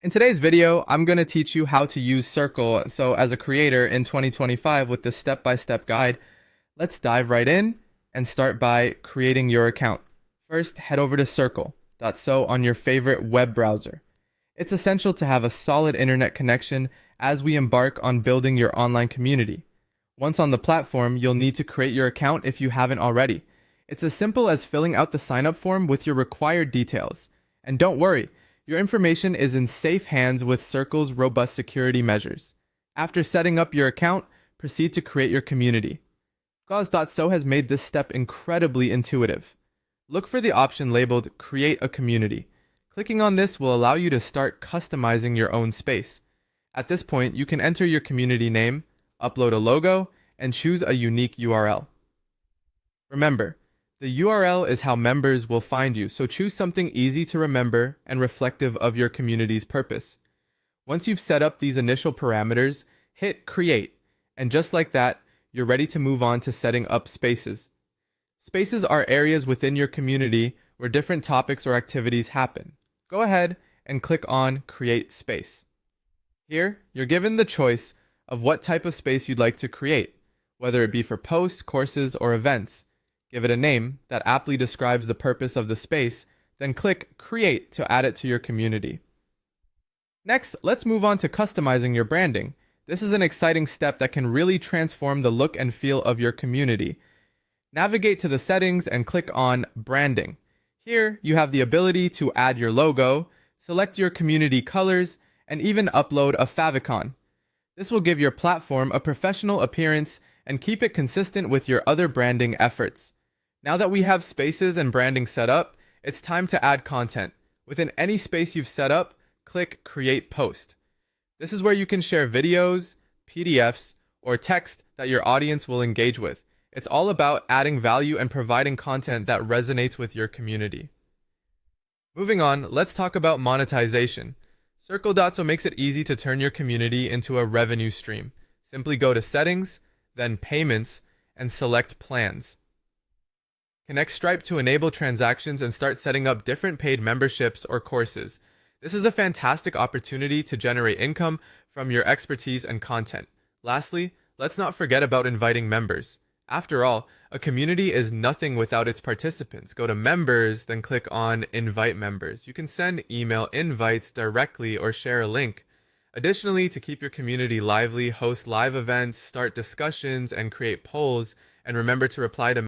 In today's video, I'm going to teach you how to use Circle. So as a creator in 2025 with this step-by-step guide, let's dive right in and start by creating your account. First, head over to Circle.so on your favorite web browser. It's essential to have a solid internet connection as we embark on building your online community. Once on the platform, you'll need to create your account if you haven't already. It's as simple as filling out the sign-up form with your required details. And don't worry, your information is in safe hands with Circle's robust security measures. After setting up your account, proceed to create your community. Circle.so has made this step incredibly intuitive. Look for the option labeled Create a Community. Clicking on this will allow you to start customizing your own space. At this point, you can enter your community name, upload a logo, and choose a unique URL. Remember, the URL is how members will find you, so choose something easy to remember and reflective of your community's purpose. Once you've set up these initial parameters, hit Create, and just like that, you're ready to move on to setting up spaces. Spaces are areas within your community where different topics or activities happen. Go ahead and click on Create Space. Here, you're given the choice of what type of space you'd like to create, whether it be for posts, courses, or events. Give it a name that aptly describes the purpose of the space, then click Create to add it to your community. Next, let's move on to customizing your branding. This is an exciting step that can really transform the look and feel of your community. Navigate to the settings and click on Branding. Here, you have the ability to add your logo, select your community colors, and even upload a favicon. This will give your platform a professional appearance and keep it consistent with your other branding efforts. Now that we have spaces and branding set up, it's time to add content. Within any space you've set up, click Create Post. This is where you can share videos, PDFs, or text that your audience will engage with. It's all about adding value and providing content that resonates with your community. Moving on, let's talk about monetization. Circle.so makes it easy to turn your community into a revenue stream. Simply go to Settings, then Payments, and select Plans. Connect Stripe to enable transactions and start setting up different paid memberships or courses. This is a fantastic opportunity to generate income from your expertise and content. Lastly, let's not forget about inviting members. After all, a community is nothing without its participants. Go to Members, then click on Invite Members. You can send email invites directly or share a link. Additionally, to keep your community lively, host live events, start discussions, and create polls, and remember to reply to